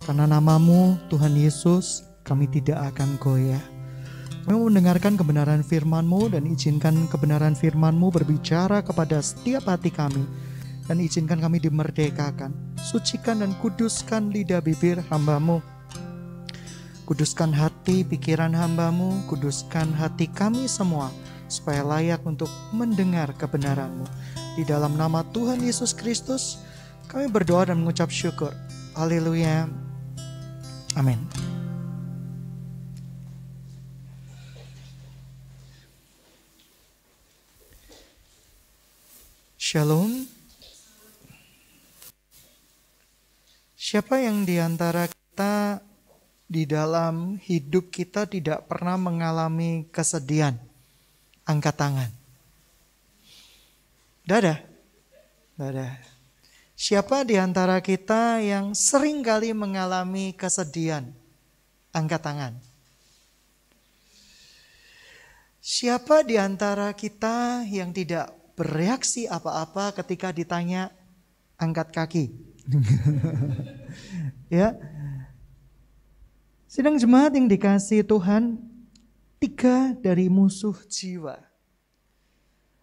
Karena nama-Mu Tuhan Yesus, kami tidak akan goyah. Kami mendengarkan kebenaran firman-Mu dan izinkan kebenaran firman-Mu berbicara kepada setiap hati kami. Dan izinkan kami dimerdekakan. Sucikan dan kuduskan lidah bibir hamba-Mu. Kuduskan hati pikiran hamba-Mu, kuduskan hati kami semua, supaya layak untuk mendengar kebenaran-Mu. Di dalam nama Tuhan Yesus Kristus, kami berdoa dan mengucap syukur. Haleluya. Amin. Shalom. Siapa yang di antara kita di dalam hidup kita tidak pernah mengalami kesedihan? Angkat tangan. Tidak ada? Tidak ada. Siapa di antara kita yang sering kali mengalami kesedihan? Angkat tangan. Siapa di antara kita yang tidak bereaksi apa-apa ketika ditanya? Angkat kaki. Ya. Sidang jemaat yang dikasihi Tuhan, 3 dari musuh jiwa.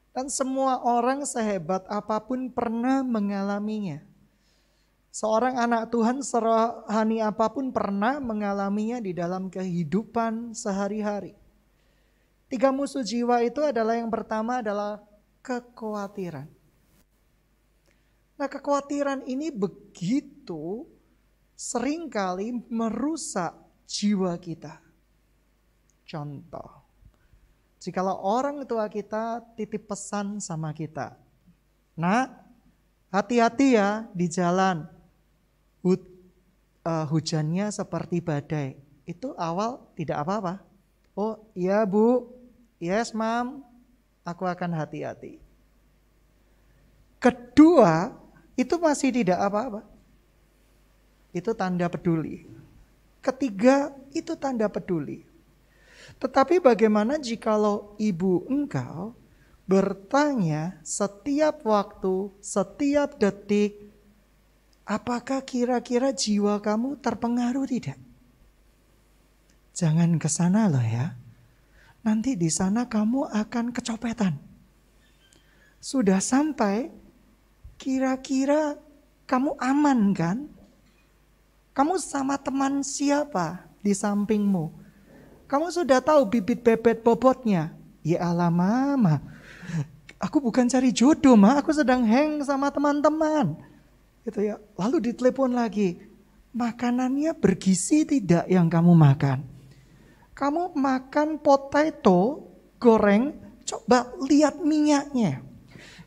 Dan semua orang sehebat apapun pernah mengalaminya. Seorang anak Tuhan serohani apapun pernah mengalaminya di dalam kehidupan sehari-hari. 3 musuh jiwa itu adalah, yang pertama adalah kekhawatiran. Nah, kekhawatiran ini begitu seringkali merusak jiwa kita. Contoh, jikalau orang tua kita titip pesan sama kita, "Nak, hati-hati ya di jalan. Hujannya seperti badai." Itu awal tidak apa-apa. "Oh iya Bu, yes Mam, aku akan hati-hati." Kedua, itu masih tidak apa-apa. Itu tanda peduli. Ketiga, itu tanda peduli. Tetapi bagaimana jikalau ibu engkau bertanya setiap waktu, setiap detik, apakah kira-kira jiwa kamu terpengaruh tidak? Jangan ke sana loh ya. Nanti di sana kamu akan kecopetan. Sudah sampai, kira-kira kamu aman kan? Kamu sama teman siapa di sampingmu? Kamu sudah tahu bibit bebet bobotnya? Ya Allah Mama, aku bukan cari jodoh Ma, aku sedang hang sama teman-teman. Gitu ya. Lalu ditelepon lagi, makanannya bergizi tidak yang kamu makan? Kamu makan potato goreng, coba lihat minyaknya.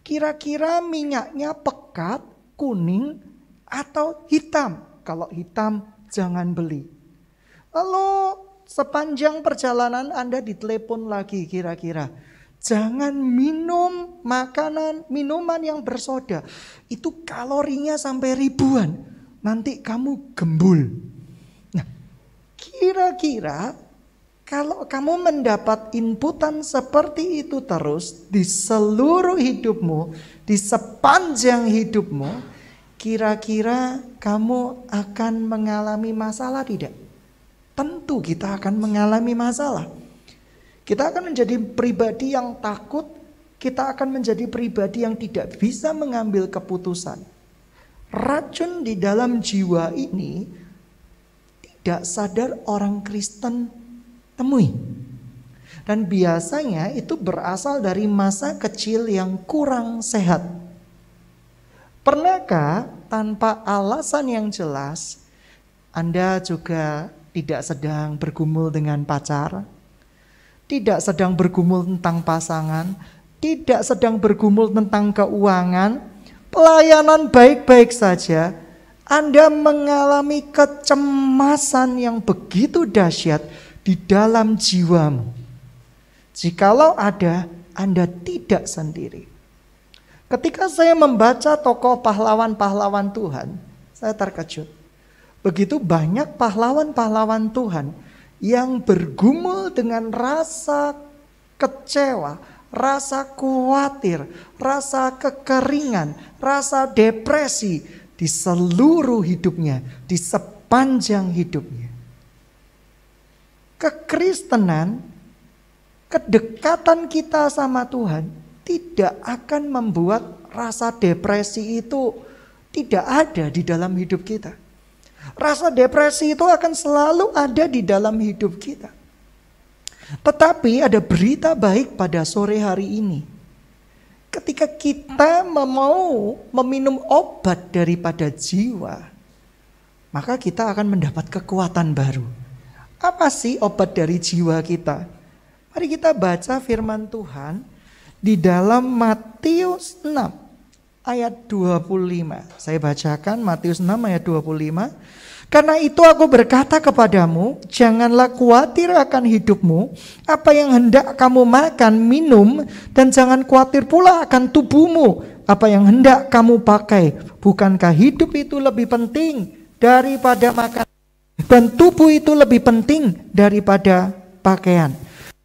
Kira-kira minyaknya pekat, kuning, atau hitam? Kalau hitam, jangan beli. Lalu sepanjang perjalanan Anda ditelepon lagi kira-kira, jangan minum minuman yang bersoda. Itu kalorinya sampai ribuan. Nanti kamu gembul. Nah, kira-kira kalau kamu mendapat inputan seperti itu terus di seluruh hidupmu, di sepanjang hidupmu, kira-kira kamu akan mengalami masalah tidak? Tentu kita akan mengalami masalah. Kita akan menjadi pribadi yang takut, kita akan menjadi pribadi yang tidak bisa mengambil keputusan. Racun di dalam jiwa ini tidak sadar orang Kristen temui. Dan biasanya itu berasal dari masa kecil yang kurang sehat. Pernahkah tanpa alasan yang jelas Anda juga tidak sedang bergumul dengan pacar, tidak sedang bergumul tentang pasangan, tidak sedang bergumul tentang keuangan, pelayanan baik-baik saja, Anda mengalami kecemasan yang begitu dahsyat di dalam jiwamu. Jikalau ada, Anda tidak sendiri. Ketika saya membaca tokoh pahlawan-pahlawan Tuhan, saya terkejut. Begitu banyak pahlawan-pahlawan Tuhan yang bergumul dengan rasa kecewa, rasa khawatir, rasa kekeringan, rasa depresi di seluruh hidupnya, di sepanjang sepanjang hidupnya. Kekristenan, kedekatan kita sama Tuhan tidak akan membuat rasa depresi itu tidak ada di dalam hidup kita. Rasa depresi itu akan selalu ada di dalam hidup kita. Tetapi ada berita baik pada sore hari ini. Ketika kita mau meminum obat daripada jiwa, maka kita akan mendapat kekuatan baru. Apa sih obat dari jiwa kita? Mari kita baca firman Tuhan di dalam Matius 6 ayat 25. Saya bacakan Matius 6 ayat 25. Karena itu aku berkata kepadamu, janganlah khawatir akan hidupmu, apa yang hendak kamu makan, minum, dan jangan khawatir pula akan tubuhmu, apa yang hendak kamu pakai. Bukankah hidup itu lebih penting daripada makan, dan tubuh itu lebih penting daripada pakaian.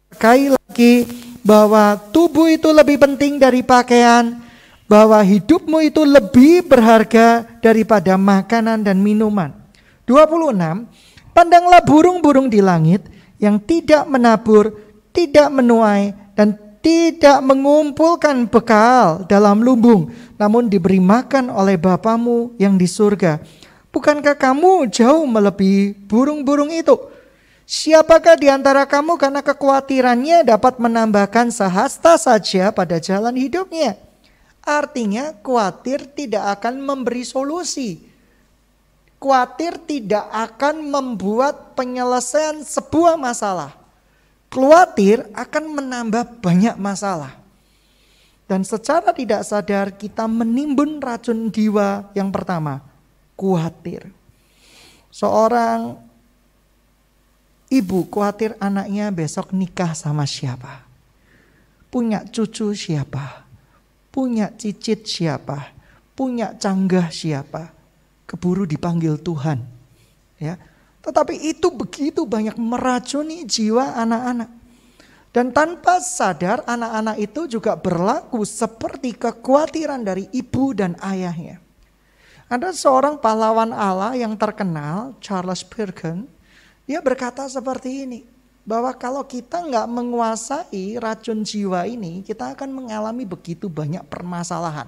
Sekali lagi bahwa tubuh itu lebih penting dari pakaian, bahwa hidupmu itu lebih berharga daripada makanan dan minuman. 26, pandanglah burung-burung di langit yang tidak menabur, tidak menuai, dan tidak mengumpulkan bekal dalam lumbung, namun diberi makan oleh Bapamu yang di surga. Bukankah kamu jauh melebihi burung-burung itu? Siapakah di antara kamu karena kekhawatirannya dapat menambahkan sehasta saja pada jalan hidupnya? Artinya khawatir tidak akan memberi solusi. Khawatir tidak akan membuat penyelesaian sebuah masalah. Khawatir akan menambah banyak masalah. Dan secara tidak sadar kita menimbun racun jiwa yang pertama, khawatir. Seorang ibu khawatir anaknya besok nikah sama siapa. Punya cucu siapa. Punya cicit siapa. Punya canggah siapa. Keburu dipanggil Tuhan. Ya. Tetapi itu begitu banyak meracuni jiwa anak-anak. Dan tanpa sadar anak-anak itu juga berlaku seperti kekhawatiran dari ibu dan ayahnya. Ada seorang pahlawan Allah yang terkenal, Charles Spurgeon. Dia berkata seperti ini. Bahwa kalau kita nggak menguasai racun jiwa ini, kita akan mengalami begitu banyak permasalahan.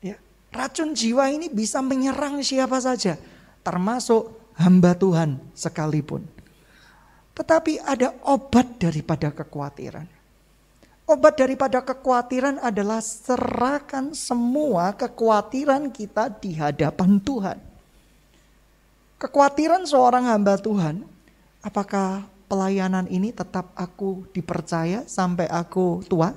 Ya, racun jiwa ini bisa menyerang siapa saja, termasuk hamba Tuhan sekalipun. Tetapi ada obat daripada kekhawatiran. Obat daripada kekhawatiran adalah serahkan semua kekhawatiran kita di hadapan Tuhan. Kekhawatiran seorang hamba Tuhan, apakah pelayanan ini tetap aku dipercaya sampai aku tua?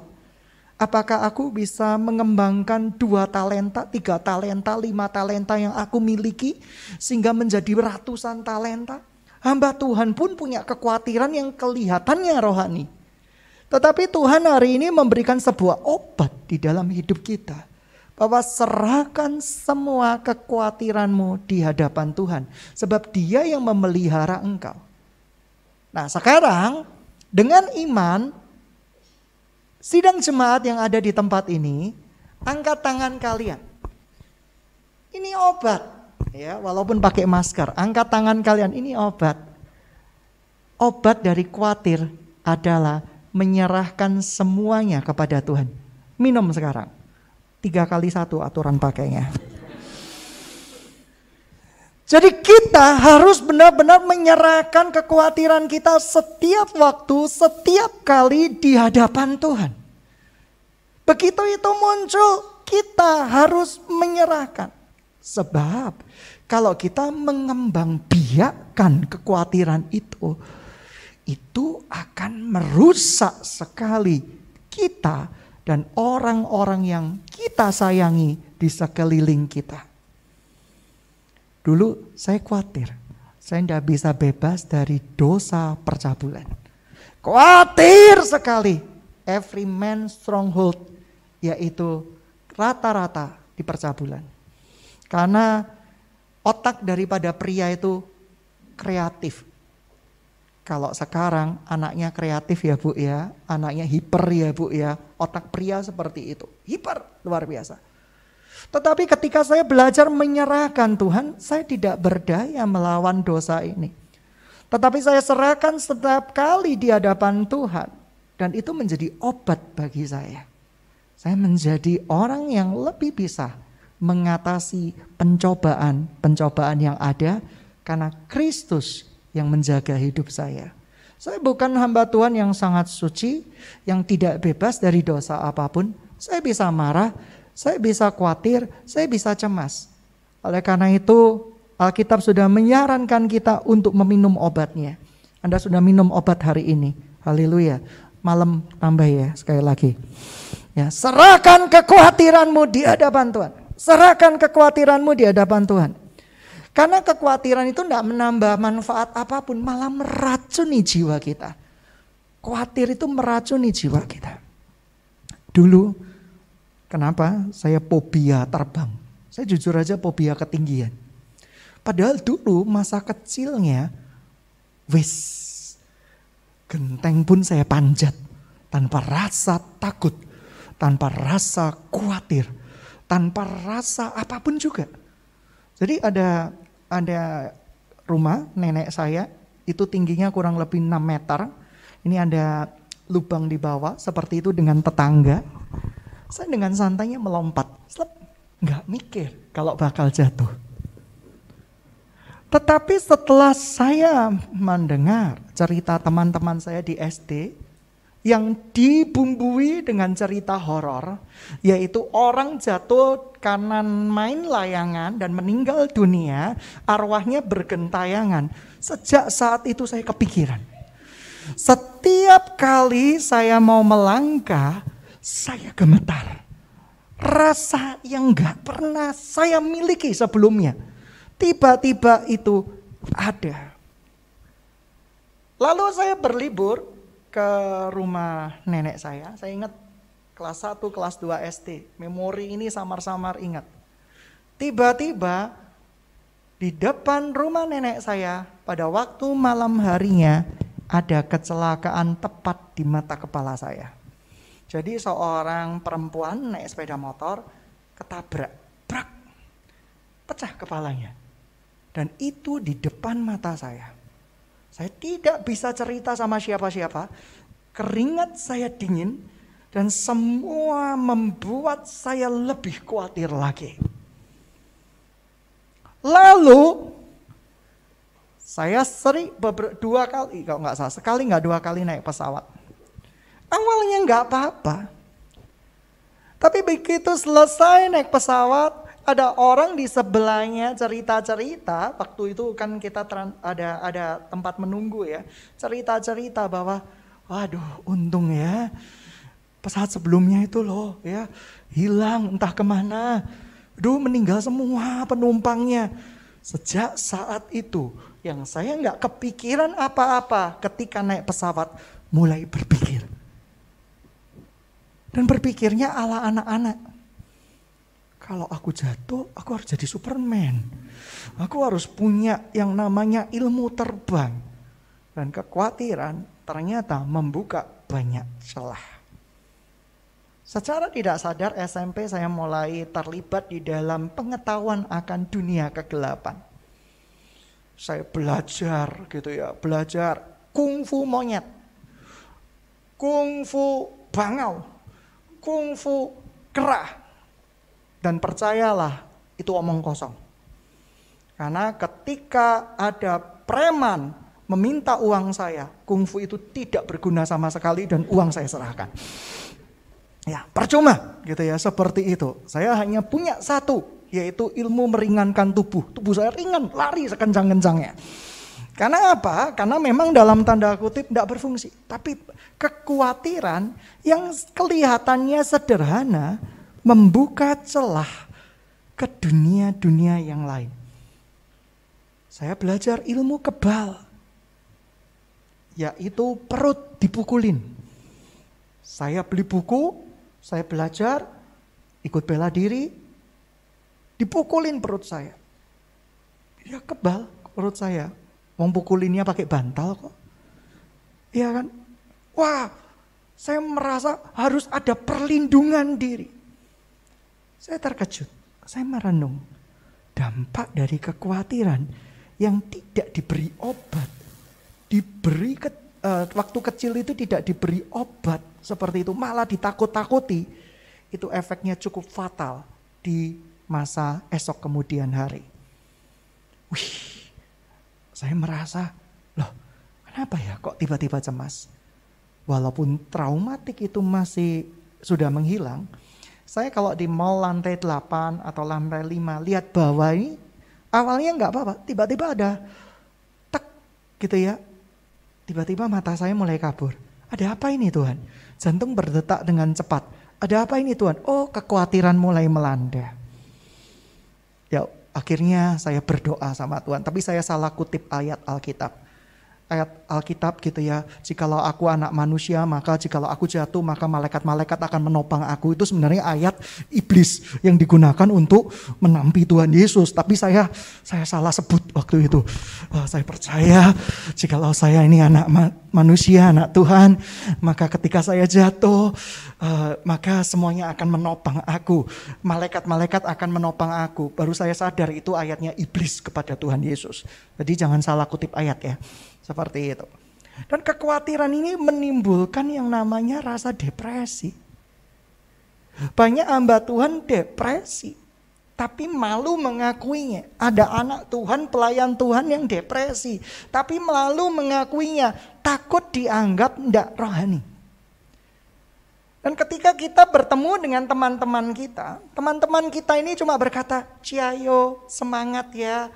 Apakah aku bisa mengembangkan 2 talenta, 3 talenta, 5 talenta yang aku miliki sehingga menjadi ratusan talenta? Hamba Tuhan pun punya kekhawatiran yang kelihatannya rohani. Tetapi Tuhan hari ini memberikan sebuah obat di dalam hidup kita. Bahwa serahkan semua kekhawatiranmu di hadapan Tuhan. Sebab Dia yang memelihara engkau. Nah sekarang dengan iman, sidang jemaat yang ada di tempat ini, angkat tangan kalian. Ini obat, ya, walaupun pakai masker. Angkat tangan kalian, ini obat. Obat dari khawatir adalah menyerahkan semuanya kepada Tuhan. Minum sekarang. 3x1 aturan pakainya. Jadi kita harus benar-benar menyerahkan kekhawatiran kita setiap waktu, setiap kali di hadapan Tuhan. Begitu itu muncul, kita harus menyerahkan. Sebab kalau kita mengembangbiakkan kekhawatiran itu akan merusak sekali kita dan orang-orang yang kita sayangi di sekeliling kita. Dulu saya khawatir, saya tidak bisa bebas dari dosa percabulan. Khawatir sekali, every man stronghold, yaitu rata-rata di percabulan. Karena otak daripada pria itu kreatif. Kalau sekarang anaknya kreatif ya Bu ya, anaknya hiper ya Bu ya, otak pria seperti itu, hiper luar biasa. Tetapi ketika saya belajar menyerahkan Tuhan, saya tidak berdaya melawan dosa ini. Tetapi saya serahkan setiap kali di hadapan Tuhan. Dan itu menjadi obat bagi saya. Saya menjadi orang yang lebih bisa mengatasi pencobaan yang ada. Karena Kristus yang menjaga hidup saya. Saya bukan hamba Tuhan yang sangat suci, yang tidak bebas dari dosa apapun. Saya bisa marah, saya bisa khawatir, saya bisa cemas. Oleh karena itu, Alkitab sudah menyarankan kita untuk meminum obatnya. Anda sudah minum obat hari ini. Haleluya. Malam tambah ya, sekali lagi. Ya, serahkan kekhawatiranmu di hadapan Tuhan. Serahkan kekhawatiranmu di hadapan Tuhan. Karena kekhawatiran itu tidak menambah manfaat apapun, malah meracuni jiwa kita. Khawatir itu meracuni jiwa kita. Dulu, kenapa saya fobia terbang? Saya jujur aja fobia ketinggian. Padahal dulu masa kecilnya, genteng pun saya panjat. Tanpa rasa takut, tanpa rasa khawatir, tanpa rasa apapun juga. Jadi ada rumah nenek saya, itu tingginya kurang lebih 6 meter. Ini ada lubang di bawah, seperti itu dengan tetangga. Saya dengan santainya melompat, nggak mikir kalau bakal jatuh. Tetapi setelah saya mendengar cerita teman-teman saya di SD yang dibumbui dengan cerita horor, yaitu orang jatuh karena main layangan dan meninggal dunia, arwahnya bergentayangan. Sejak saat itu saya kepikiran. Setiap kali saya mau melangkah, saya gemetar. Rasa yang gak pernah saya miliki sebelumnya. Tiba-tiba itu ada. Lalu saya berlibur ke rumah nenek saya. Saya ingat kelas 1, kelas 2 SD. Memori ini samar-samar ingat. Tiba-tiba di depan rumah nenek saya pada waktu malam harinya ada kecelakaan tepat di mata kepala saya. Jadi seorang perempuan naik sepeda motor ketabrak, brak, pecah kepalanya. Dan itu di depan mata saya. Saya tidak bisa cerita sama siapa-siapa. Keringat saya dingin dan semua membuat saya lebih khawatir lagi. Lalu saya sering 2 kali, kalau nggak salah, sekali nggak 2 kali naik pesawat. Awalnya nggak apa-apa. Tapi begitu selesai naik pesawat, ada orang di sebelahnya cerita-cerita, waktu itu kan kita ada tempat menunggu ya, cerita-cerita bahwa waduh untung ya pesawat sebelumnya itu loh ya hilang entah kemana, meninggal semua penumpangnya. Sejak saat itu yang saya nggak kepikiran apa-apa ketika naik pesawat, mulai berpikir. Dan berpikirnya ala anak-anak. Kalau aku jatuh, aku harus jadi Superman. Aku harus punya yang namanya ilmu terbang. Dan kekhawatiran ternyata membuka banyak celah. Secara tidak sadar SMP saya mulai terlibat di dalam pengetahuan akan dunia kegelapan. Saya belajar gitu ya, belajar kungfu monyet, kungfu bangau, kungfu kera. Dan percayalah, itu omong kosong. Karena ketika ada preman meminta uang saya, kungfu itu tidak berguna sama sekali dan uang saya serahkan. Ya, percuma gitu ya, seperti itu. Saya hanya punya satu, yaitu ilmu meringankan tubuh. Tubuh saya ringan, lari sekencang-kencangnya. Karena apa? Karena memang dalam tanda kutip tidak berfungsi. Tapi kekhawatiran yang kelihatannya sederhana, membuka celah ke dunia-dunia yang lain. Saya belajar ilmu kebal, yaitu perut dipukulin. Saya beli buku, saya belajar, ikut bela diri, dipukulin perut saya. Ya kebal perut saya, mau pukulinnya pakai bantal kok. Iya kan? Wah, saya merasa harus ada perlindungan diri. Saya terkejut. Saya merenung dampak dari kekhawatiran yang tidak diberi obat. Waktu kecil itu tidak diberi obat seperti itu, malah ditakut-takuti. Itu efeknya cukup fatal di masa esok kemudian hari. Saya merasa, loh kenapa ya kok tiba-tiba cemas? Walaupun traumatik itu masih sudah menghilang, saya kalau di mall lantai 8 atau lantai 5 lihat bawah ini, awalnya enggak apa-apa, tiba-tiba ada tek gitu ya. Tiba-tiba mata saya mulai kabur. Ada apa ini Tuhan? Jantung berdetak dengan cepat. Ada apa ini Tuhan? Oh, kekhawatiran mulai melanda. Ya, akhirnya saya berdoa sama Tuhan, tapi saya salah kutip ayat Alkitab. Ayat Alkitab gitu ya, jikalau aku anak manusia, maka jikalau aku jatuh, maka malaikat-malaikat akan menopang aku. Itu sebenarnya ayat iblis yang digunakan untuk menampi Tuhan Yesus. Tapi saya salah sebut waktu itu. Saya percaya jikalau saya ini anak manusia, anak Tuhan, maka ketika saya jatuh, maka semuanya akan menopang aku. Malaikat-malaikat akan menopang aku. Baru saya sadar itu ayatnya iblis kepada Tuhan Yesus. Jadi jangan salah kutip ayat ya. Seperti itu. Dan kekhawatiran ini menimbulkan yang namanya rasa depresi. Banyak hamba Tuhan depresi, tapi malu mengakuinya. Ada anak Tuhan, pelayan Tuhan yang depresi, tapi malu mengakuinya, takut dianggap tidak rohani. Dan ketika kita bertemu dengan teman-teman kita ini cuma berkata, "Ciayo, semangat ya,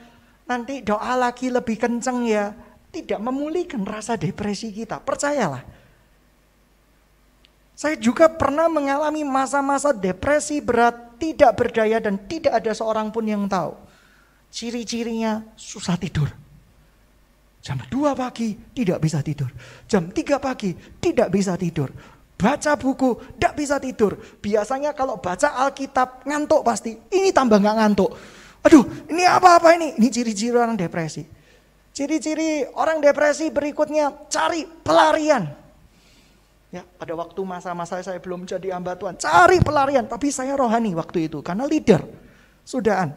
nanti doa lagi lebih kenceng ya." Tidak memulihkan rasa depresi kita, percayalah. Saya juga pernah mengalami masa-masa depresi berat, tidak berdaya dan tidak ada seorang pun yang tahu. Ciri-cirinya susah tidur. Jam 2 pagi tidak bisa tidur. Jam 3 pagi tidak bisa tidur. Baca buku tidak bisa tidur. Biasanya kalau baca Alkitab ngantuk pasti. Ini tambah gak ngantuk. Aduh, ini apa-apa ini? Ini ciri-ciri orang depresi. Ciri-ciri orang depresi berikutnya, cari pelarian. Ya, pada waktu masa-masa saya belum jadi hamba Tuhan, cari pelarian. Tapi saya rohani waktu itu, karena leader. Sudahan.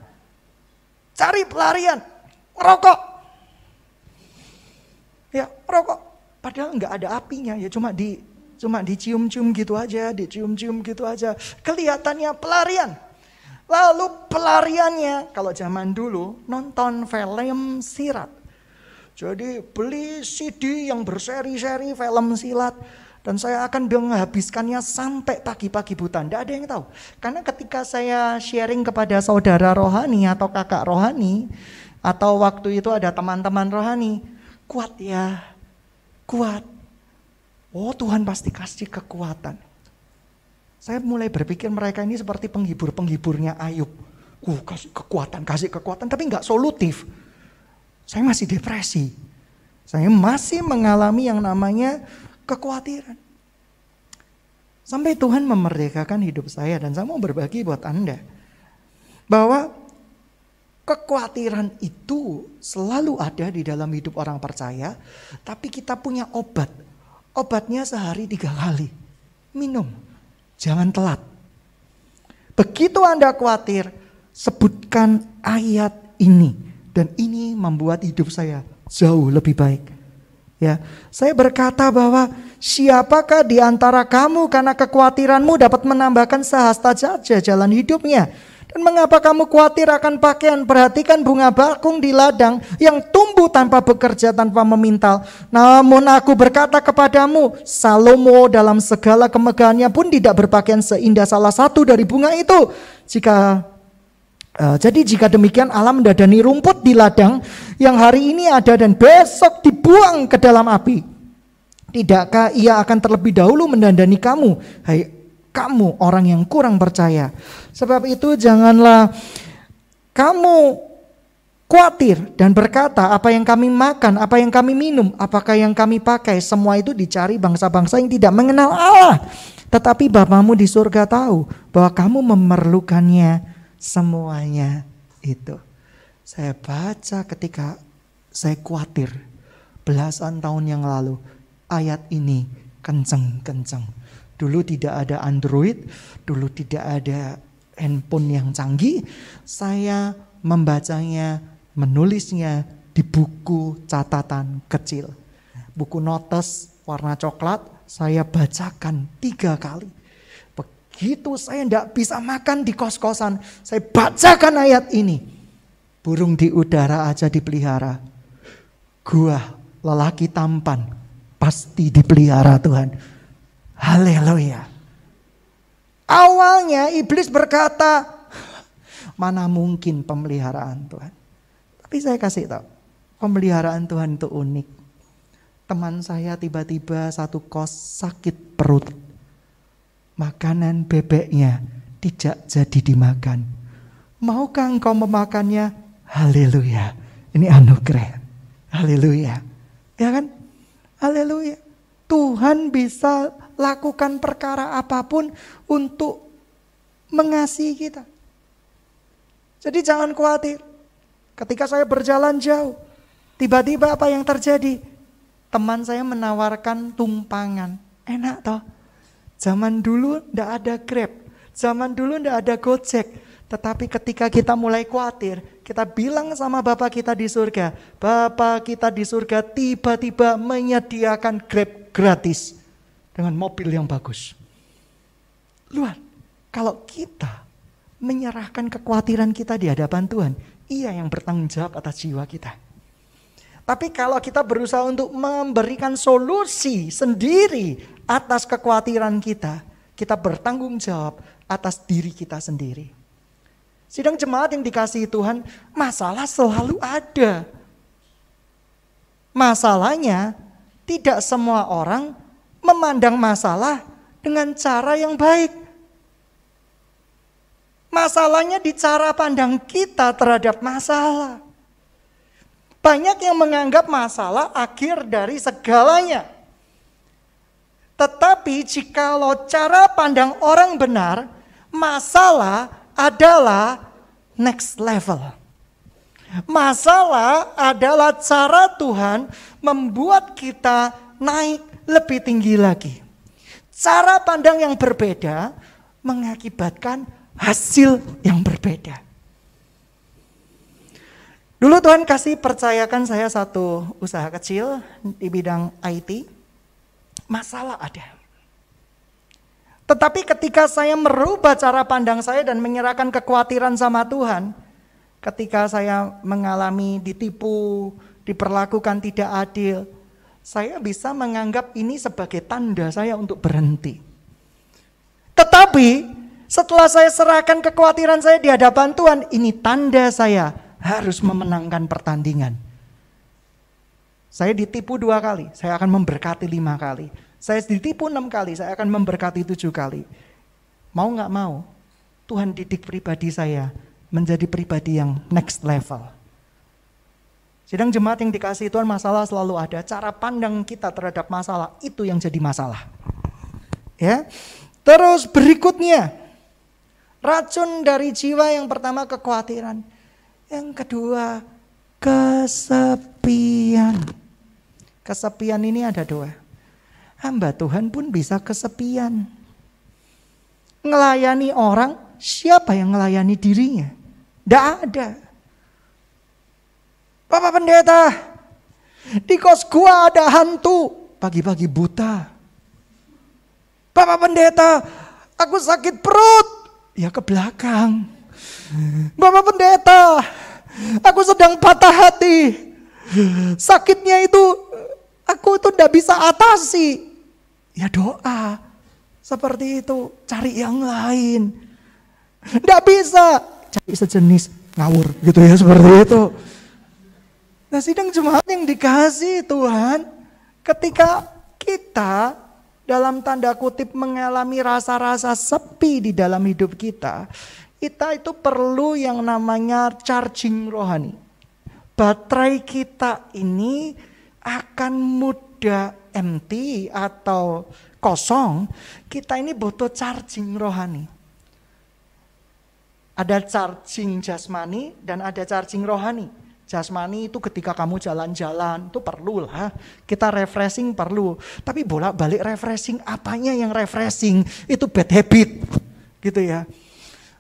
Cari pelarian, ngerokok. Ya, ngerokok. Padahal nggak ada apinya, ya cuma dicium-cium gitu aja, Kelihatannya pelarian. Lalu pelariannya, kalau zaman dulu nonton film silat. Jadi beli CD yang berseri-seri film silat. Dan saya akan menghabiskannya sampai pagi-pagi buta. Tidak ada yang tahu. Karena ketika saya sharing kepada saudara rohani atau kakak rohani. Atau waktu itu ada teman-teman rohani. Kuat ya. Kuat. Oh, Tuhan pasti kasih kekuatan. Saya mulai berpikir mereka ini seperti penghibur-penghiburnya Ayub. Kasih kekuatan. Tapi nggak solutif. Saya masih depresi. Saya masih mengalami yang namanya kekhawatiran. Sampai Tuhan memerdekakan hidup saya. Dan saya mau berbagi buat Anda. Bahwa kekhawatiran itu selalu ada di dalam hidup orang percaya. Tapi kita punya obat. Obatnya sehari 3 kali. Minum. Jangan telat. Begitu Anda khawatir, sebutkan ayat ini. Dan ini membuat hidup saya jauh lebih baik. Ya, saya berkata bahwa siapakah di antara kamu karena kekhawatiranmu dapat menambahkan sehasta saja jalan hidupnya. Dan mengapa kamu khawatir akan pakaian? Perhatikan bunga bakung di ladang yang tumbuh tanpa bekerja, tanpa memintal. Namun aku berkata kepadamu, Salomo dalam segala kemegahannya pun tidak berpakaian seindah salah satu dari bunga itu. Jadi jika demikian Allah mendadani rumput di ladang yang hari ini ada dan besok dibuang ke dalam api. Tidakkah ia akan terlebih dahulu mendandani kamu, hai kamu orang yang kurang percaya. Sebab itu janganlah kamu khawatir dan berkata, apa yang kami makan, apa yang kami minum, apakah yang kami pakai, semua itu dicari bangsa-bangsa yang tidak mengenal Allah. Tetapi Bapamu di surga tahu bahwa kamu memerlukannya semuanya itu. Saya baca ketika saya khawatir belasan tahun yang lalu. Ayat ini kenceng-kenceng. Dulu tidak ada Android, dulu tidak ada handphone yang canggih, saya membacanya, menulisnya di buku catatan kecil. Buku notes warna coklat saya bacakan 3 kali. Begitu saya tidak bisa makan di kos-kosan, saya bacakan ayat ini. Burung di udara aja dipelihara. Gua lelaki tampan pasti dipelihara Tuhan. Haleluya. Awalnya iblis berkata, mana mungkin pemeliharaan Tuhan. Tapi saya kasih tahu, pemeliharaan Tuhan itu unik. Teman saya tiba-tiba satu kos sakit perut. Makanan bebeknya tidak jadi dimakan. Maukah engkau memakannya? Haleluya. Ini anugerah. Haleluya. Ya kan? Haleluya. Tuhan bisa lakukan perkara apapun untuk mengasihi kita. Jadi jangan khawatir. Ketika saya berjalan jauh, tiba-tiba apa yang terjadi? Teman saya menawarkan tumpangan. Enak toh? Zaman dulu ndak ada Grab. Zaman dulu ndak ada Gojek. Tetapi ketika kita mulai khawatir, kita bilang sama Bapa kita di surga. Bapa kita di surga tiba-tiba menyediakan Grab gratis. Dengan mobil yang bagus. Luar, kalau kita menyerahkan kekhawatiran kita di hadapan Tuhan, Ia yang bertanggung jawab atas jiwa kita. Tapi kalau kita berusaha untuk memberikan solusi sendiri atas kekhawatiran kita, kita bertanggung jawab atas diri kita sendiri. Sidang jemaat yang dikasihi Tuhan, masalah selalu ada. Masalahnya, tidak semua orang memandang masalah dengan cara yang baik. Masalahnya di cara pandang kita terhadap masalah. Banyak yang menganggap masalah akhir dari segalanya. Tetapi jikalau cara pandang orang benar, masalah adalah next level. Masalah adalah cara Tuhan membuat kita naik lebih tinggi lagi. Cara pandang yang berbeda mengakibatkan hasil yang berbeda. Dulu Tuhan kasih percayakan saya satu usaha kecil di bidang IT. Masalah ada. Tetapi ketika saya merubah cara pandang saya dan menyerahkan kekhawatiran sama Tuhan, ketika saya mengalami ditipu, diperlakukan tidak adil, saya bisa menganggap ini sebagai tanda saya untuk berhenti. Tetapi setelah saya serahkan kekhawatiran saya di hadapan Tuhan, ini tanda saya harus memenangkan pertandingan. Saya ditipu 2 kali, saya akan memberkati 5 kali. Saya ditipu 6 kali, saya akan memberkati 7 kali. Mau gak mau, Tuhan didik pribadi saya menjadi pribadi yang next level. Sidang jemaat yang dikasihi Tuhan, masalah selalu ada. Cara pandang kita terhadap masalah, itu yang jadi masalah. Ya. Terus berikutnya, racun dari jiwa yang pertama kekhawatiran. Yang kedua, kesepian. Kesepian ini ada 2. Hamba Tuhan pun bisa kesepian. Ngelayani orang, siapa yang ngelayani dirinya? Tidak ada. Bapak pendeta, di kos gua ada hantu. Pagi-pagi buta. Bapak pendeta, aku sakit perut. Ya ke belakang. Bapak pendeta, aku sedang patah hati. Sakitnya itu aku itu tidak bisa atasi. Ya doa. Seperti itu, cari yang lain. Tidak bisa, cari sejenis ngawur gitu ya, seperti itu. Nah, sidang jemaat yang dikasihi Tuhan, ketika kita dalam tanda kutip mengalami rasa-rasa sepi di dalam hidup kita itu perlu yang namanya charging rohani. Baterai kita ini akan mudah empty atau kosong, kita ini butuh charging rohani. Ada charging jasmani dan ada charging rohani. Jasmani itu ketika kamu jalan-jalan itu perlu lah. Kita refreshing perlu. Tapi bolak-balik refreshing, apanya yang refreshing? Itu bad habit. Gitu ya.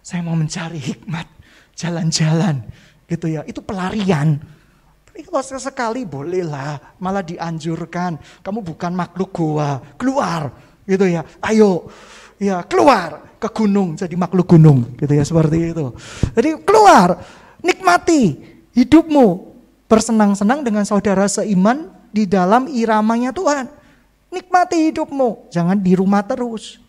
Saya mau mencari hikmat, jalan-jalan gitu ya. Itu pelarian. Tapi kalau sesekali bolehlah, malah dianjurkan. Kamu bukan makhluk goa, keluar gitu ya. Ayo, ya keluar ke gunung, jadi makhluk gunung gitu ya, seperti itu. Jadi keluar, nikmati hidupmu, bersenang-senang dengan saudara seiman di dalam iramanya Tuhan. Nikmati hidupmu, jangan di rumah terus.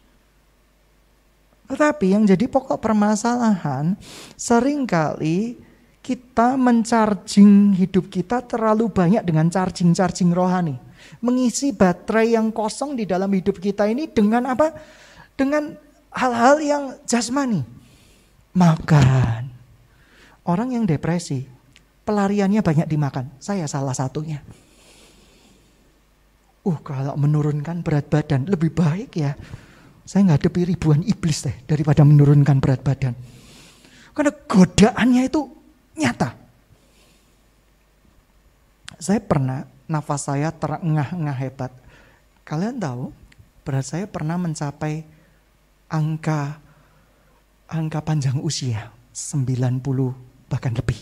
Tetapi yang jadi pokok permasalahan, seringkali kita mencharging hidup kita terlalu banyak dengan charging rohani. Mengisi baterai yang kosong di dalam hidup kita ini dengan apa? Dengan hal-hal yang jasmani. Makan. Orang yang depresi, pelariannya banyak dimakan. Saya salah satunya. Kalau menurunkan berat badan lebih baik ya. Saya ngadepi ribuan iblis daripada menurunkan berat badan. Karena godaannya itu nyata. Saya pernah, nafas saya terengah-engah hebat. Kalian tahu, berat saya pernah mencapai angka panjang usia 90 bahkan lebih.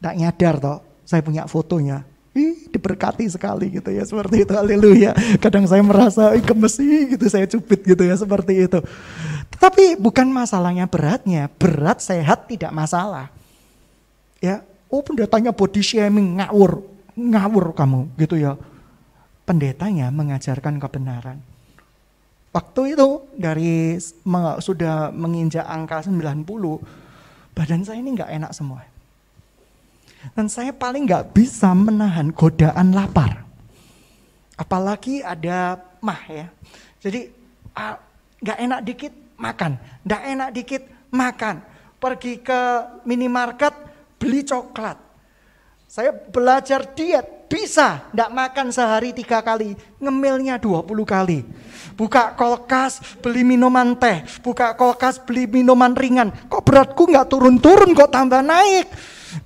Nggak nyadar toh, saya punya fotonya. Diberkati sekali gitu ya, seperti itu, haleluya. Kadang saya merasa gemesi gitu, saya cubit gitu ya, seperti itu. Tetapi bukan masalahnya beratnya, berat sehat tidak masalah. Ya, pendetanya body shaming, ngawur kamu gitu ya. Pendetanya mengajarkan kebenaran. Waktu itu sudah menginjak angka 90, badan saya ini nggak enak semua. Dan saya paling gak bisa menahan godaan lapar. Apalagi ada mah ya. Jadi gak enak dikit makan. Gak enak dikit makan. Pergi ke minimarket beli coklat. Saya belajar diet. Bisa gak makan sehari 3 kali. Ngemilnya 20 kali. Buka kulkas beli minuman teh. Buka kulkas beli minuman ringan. Kok beratku gak turun-turun, kok tambah naik.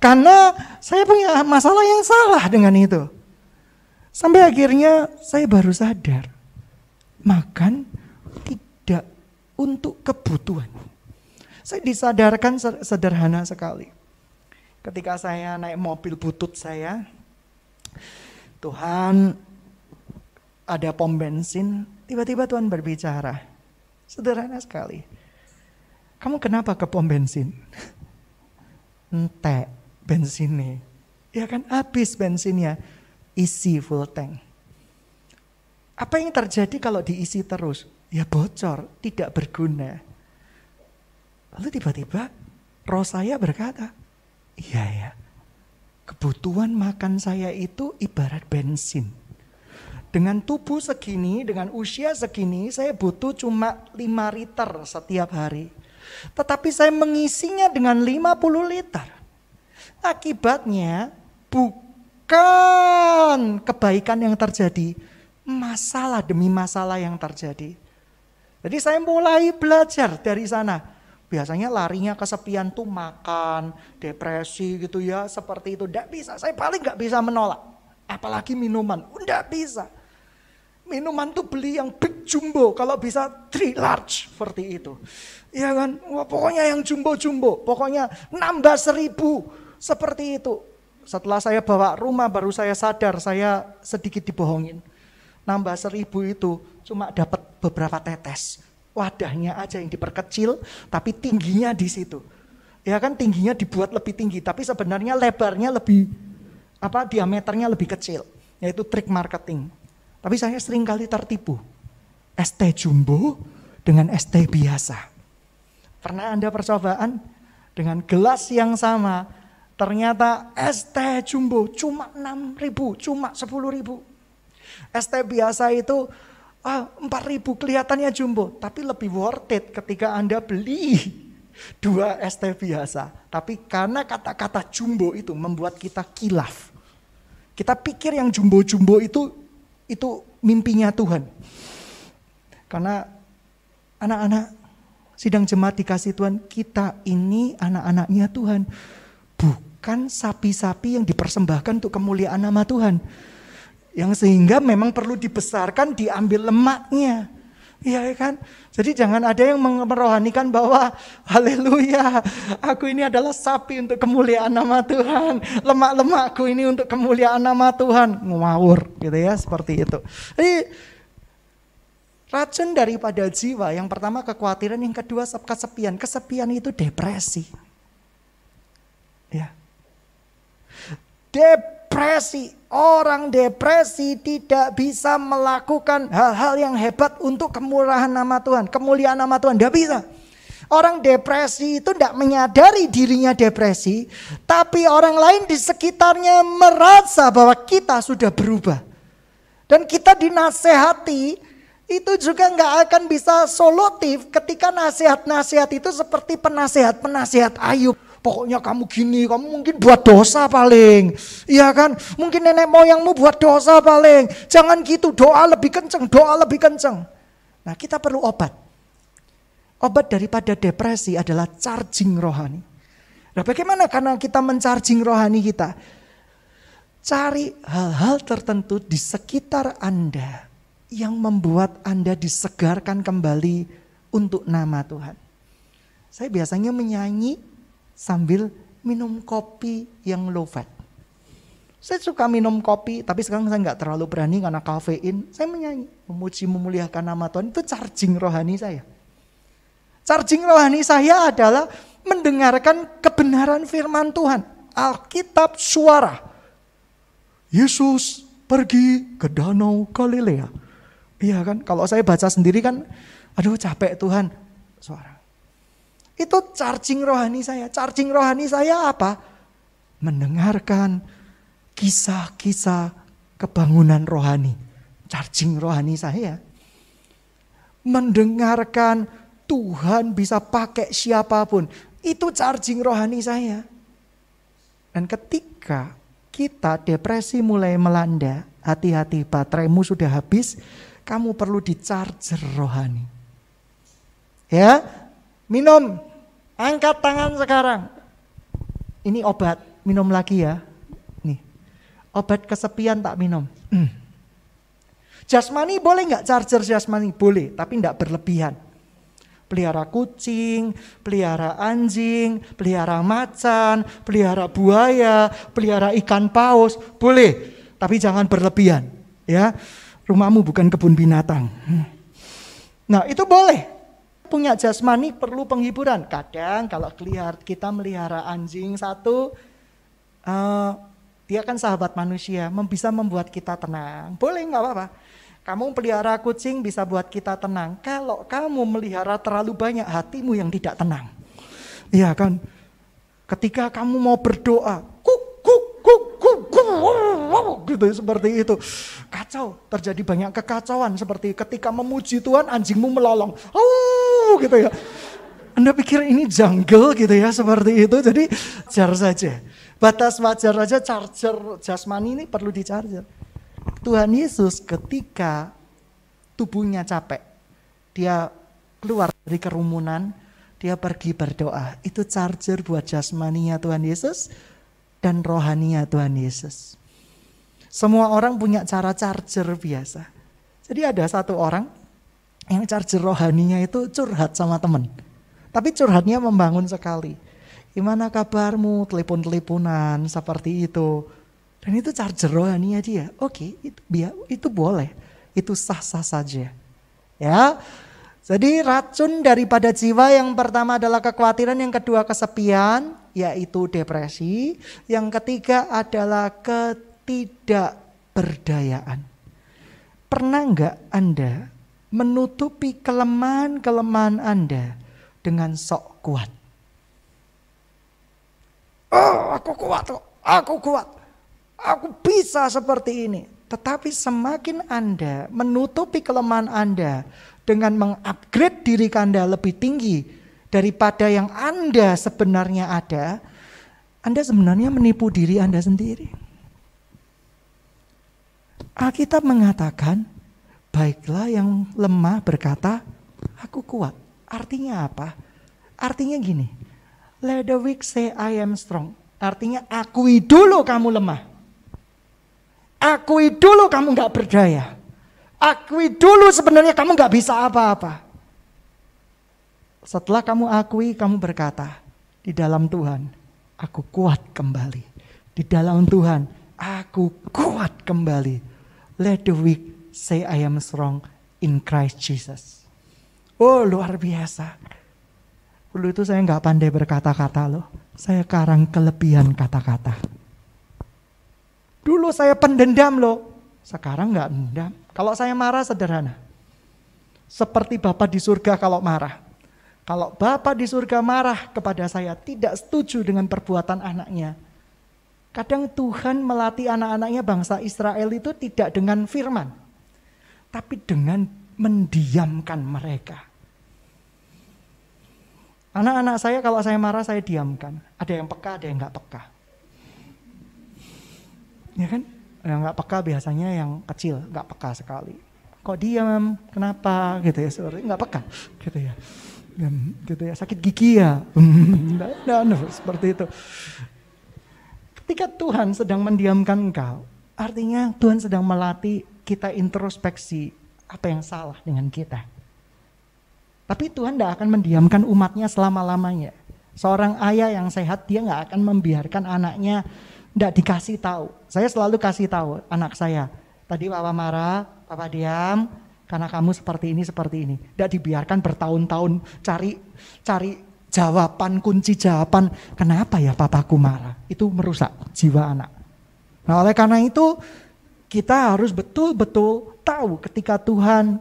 Karena saya punya masalah yang salah dengan itu. Sampai akhirnya saya baru sadar. Makan tidak untuk kebutuhan. Saya disadarkan sederhana sekali. Ketika saya naik mobil butut saya. Tuhan, ada pom bensin. Tiba-tiba Tuhan berbicara. Sederhana sekali. Kamu kenapa ke pom bensin? Entek bensinnya. Ya kan habis bensinnya. Isi full tank. Apa yang terjadi kalau diisi terus? Ya bocor, tidak berguna. Lalu tiba-tiba roh saya berkata, iya ya, kebutuhan makan saya itu ibarat bensin. Dengan tubuh segini, dengan usia segini, saya butuh cuma 5 liter setiap hari. Tetapi saya mengisinya dengan 50 liter. Akibatnya bukan kebaikan yang terjadi, masalah demi masalah yang terjadi. Jadi saya mulai belajar dari sana. Biasanya larinya kesepian tuh makan, depresi gitu ya, seperti itu. Tidak bisa, saya paling gak bisa menolak. Apalagi minuman, tidak bisa. Minuman tuh beli yang big jumbo, kalau bisa 3 large seperti itu. Ya kan, wah, pokoknya yang jumbo-jumbo, pokoknya nambah 1000 seperti itu. Setelah saya bawa rumah baru saya sadar saya sedikit dibohongin. Nambah 1000 itu cuma dapat beberapa tetes. Wadahnya aja yang diperkecil, tapi tingginya di situ. Ya kan tingginya dibuat lebih tinggi, tapi sebenarnya lebarnya lebih, diameternya lebih kecil. Yaitu trik marketing. Tapi saya sering kali tertipu. ST jumbo dengan ST biasa. Pernah Anda percobaan dengan gelas yang sama, ternyata ST jumbo cuma 6.000, cuma 10.000. ST biasa itu 4.000 kelihatannya jumbo, tapi lebih worth it ketika Anda beli 2 ST biasa. Tapi karena kata-kata jumbo itu membuat kita kilaf. Kita pikir yang jumbo-jumbo itu mimpinya Tuhan. Karena anak-anak sidang jemaat dikasih Tuhan, kita ini anak-anaknya Tuhan. Bukan sapi-sapi yang dipersembahkan untuk kemuliaan nama Tuhan. Yang sehingga memang perlu dibesarkan, diambil lemaknya. Iya kan? Jadi jangan ada yang merohanikan bahwa haleluya, aku ini adalah sapi untuk kemuliaan nama Tuhan. Lemak-lemakku ini untuk kemuliaan nama Tuhan. Ngawur gitu ya, seperti itu. Jadi racun daripada jiwa, yang pertama kekhawatiran, yang kedua kesepian. Kesepian itu depresi. Ya. Depresi. Orang depresi tidak bisa melakukan hal-hal yang hebat untuk kemurahan nama Tuhan, kemuliaan nama Tuhan. Tidak bisa. Orang depresi itu tidak menyadari dirinya depresi, tapi orang lain di sekitarnya merasa bahwa kita sudah berubah. Dan kita dinasehati, itu juga nggak akan bisa solutif ketika nasihat-nasihat itu seperti penasihat-penasihat Ayub. Pokoknya kamu gini, kamu mungkin buat dosa paling. Iya kan? Mungkin nenek moyangmu buat dosa paling. Jangan gitu, doa lebih kenceng, doa lebih kenceng. Nah, kita perlu obat. Obat daripada depresi adalah charging rohani. Nah, bagaimana karena kita mencharging rohani kita? Cari hal-hal tertentu di sekitar Anda yang membuat Anda disegarkan kembali untuk nama Tuhan. Saya biasanya menyanyi sambil minum kopi yang low fat. Saya suka minum kopi, tapi sekarang saya nggak terlalu berani karena kafein. Saya menyanyi, memuji, memuliakan nama Tuhan. Itu charging rohani saya. Charging rohani saya adalah mendengarkan kebenaran firman Tuhan. Alkitab suara. Yesus pergi ke danau Galilea. Iya kan, kalau saya baca sendiri kan, aduh capek Tuhan. Suara. Itu charging rohani saya. Charging rohani saya apa? Mendengarkan kisah-kisah kebangunan rohani. Charging rohani saya. Mendengarkan Tuhan bisa pakai siapapun. Itu charging rohani saya. Dan ketika kita depresi mulai melanda, hati-hati, bateraimu sudah habis, kamu perlu di-charger rohani. Ya, minum. Angkat tangan sekarang. Ini obat, minum lagi ya. Nih, obat kesepian tak minum. Jasmani boleh nggak charger jasmani? Boleh, tapi nggak berlebihan. Pelihara kucing, pelihara anjing, pelihara macan, pelihara buaya, pelihara ikan paus, boleh. Tapi jangan berlebihan. Ya, rumahmu bukan kebun binatang. Nah, itu boleh. Punya jasmani perlu penghiburan. Kadang kalau kita melihara anjing satu, dia kan sahabat manusia, bisa membuat kita tenang. Boleh, nggak apa-apa. Kamu pelihara kucing bisa buat kita tenang. Kalau kamu melihara terlalu banyak, hatimu yang tidak tenang. Iya kan? Ketika kamu mau berdoa, gitu seperti itu, kacau, terjadi banyak kekacauan. Seperti ketika memuji Tuhan, anjingmu melolong, gitu ya. Anda pikir ini jungle gitu ya, seperti itu. Jadi jar saja, batas wajar saja. Charger jasmani ini perlu di-charger. Tuhan Yesus ketika tubuhnya capek, dia keluar dari kerumunan, dia pergi berdoa. Itu charger buat jasmaninya Tuhan Yesus dan rohaninya Tuhan Yesus. Semua orang punya cara charger biasa. Jadi ada satu orang yang charger rohaninya itu curhat sama teman. Tapi curhatnya membangun sekali. Gimana kabarmu? Telepon-teleponan seperti itu. Dan itu charger rohaninya dia. Oke, itu boleh. Itu sah-sah saja. Ya. Jadi racun daripada jiwa yang pertama adalah kekhawatiran, yang kedua kesepian, yaitu depresi. Yang ketiga adalah ketidakberdayaan. Pernah enggak Anda menutupi kelemahan-kelemahan Anda dengan sok kuat? Oh, aku kuat, aku bisa seperti ini. Tetapi semakin Anda menutupi kelemahan Anda dengan mengupgrade diri Anda lebih tinggi daripada yang Anda sebenarnya ada, Anda sebenarnya menipu diri Anda sendiri. Alkitab mengatakan, baiklah yang lemah berkata, aku kuat. Artinya apa? Artinya gini, let the weak say I am strong. Artinya akui dulu kamu lemah. Akui dulu kamu gak berdaya. Akui dulu sebenarnya kamu gak bisa apa-apa. Setelah kamu akui, kamu berkata, di dalam Tuhan, aku kuat kembali. Di dalam Tuhan, aku kuat kembali. Let the weak say I am strong in Christ Jesus. Oh, luar biasa. Dulu itu saya gak pandai berkata-kata loh. Saya karang kelebihan kata-kata. Dulu saya pendendam loh. Sekarang gak dendam. Kalau saya marah sederhana. Seperti Bapa di surga kalau marah. Kalau Bapa di surga marah kepada saya, tidak setuju dengan perbuatan anaknya. Kadang Tuhan melatih anak-anaknya bangsa Israel itu tidak dengan firman. Tapi dengan mendiamkan mereka. Anak-anak saya kalau saya marah saya diamkan. Ada yang peka, ada yang gak peka. Ya kan? Yang gak peka biasanya yang kecil, gak peka sekali. Kok diam? Kenapa? Gitu ya, sorry, gak peka. Gitu ya. Gitu ya, sakit gigi ya. Seperti itu. Ketika Tuhan sedang mendiamkan engkau, artinya Tuhan sedang melatih kita introspeksi apa yang salah dengan kita. Tapi Tuhan tidak akan mendiamkan umatnya selama-lamanya. Seorang ayah yang sehat, dia gak akan membiarkan anaknya tidak dikasih tahu. Saya selalu kasih tahu anak saya. Tadi papa marah, papa diam, karena kamu seperti ini, seperti ini. Tidak dibiarkan bertahun-tahun cari jawaban, kunci jawaban. Kenapa ya papaku marah? Itu merusak jiwa anak. Nah oleh karena itu, kita harus betul-betul tahu ketika Tuhan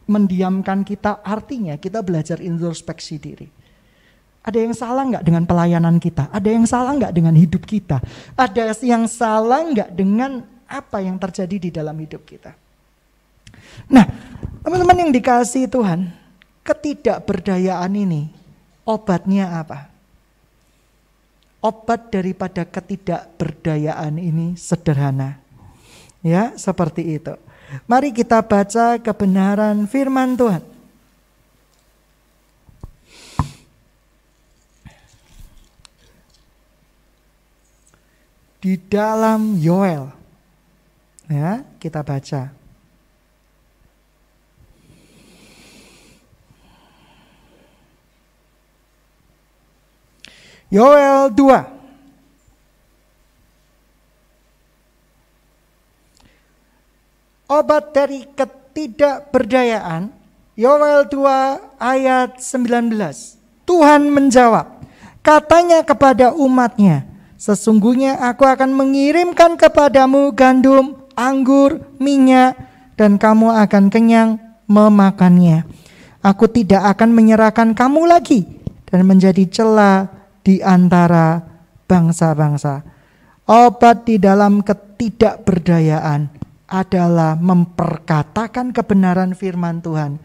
mendiamkan kita, artinya kita belajar introspeksi diri. Ada yang salah nggak dengan pelayanan kita? Ada yang salah nggak dengan hidup kita? Ada yang salah nggak dengan apa yang terjadi di dalam hidup kita? Nah, teman-teman yang dikasihi Tuhan, ketidakberdayaan ini obatnya apa? Obat daripada ketidakberdayaan ini sederhana. Ya, seperti itu. Mari kita baca kebenaran firman Tuhan. Di dalam Yoel. Ya, kita baca. Yoel 2. Obat dari ketidakberdayaan. Yoel 2 ayat 19. Tuhan menjawab, katanya kepada umatnya, sesungguhnya aku akan mengirimkan kepadamu gandum, anggur, minyak, dan kamu akan kenyang memakannya. Aku tidak akan menyerahkan kamu lagi dan menjadi celah di antara bangsa-bangsa. Obat di dalam ketidakberdayaan adalah memperkatakan kebenaran firman Tuhan.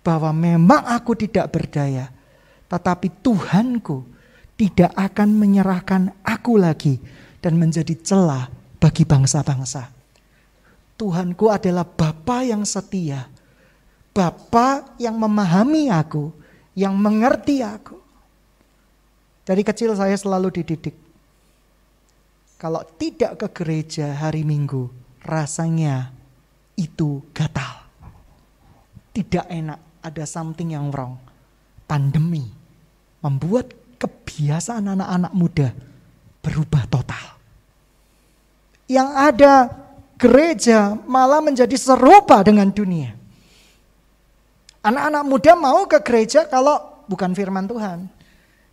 Bahwa memang aku tidak berdaya, tetapi Tuhanku tidak akan menyerahkan aku lagi dan menjadi celah bagi bangsa-bangsa. Tuhanku adalah Bapa yang setia. Bapa yang memahami aku, yang mengerti aku. Dari kecil saya selalu dididik. Kalau tidak ke gereja hari Minggu, rasanya itu gatal. Tidak enak, ada something yang wrong. Pandemi membuat kebiasaan anak-anak muda berubah total. Yang ada gereja malah menjadi serupa dengan dunia. Anak-anak muda mau ke gereja kalau bukan firman Tuhan.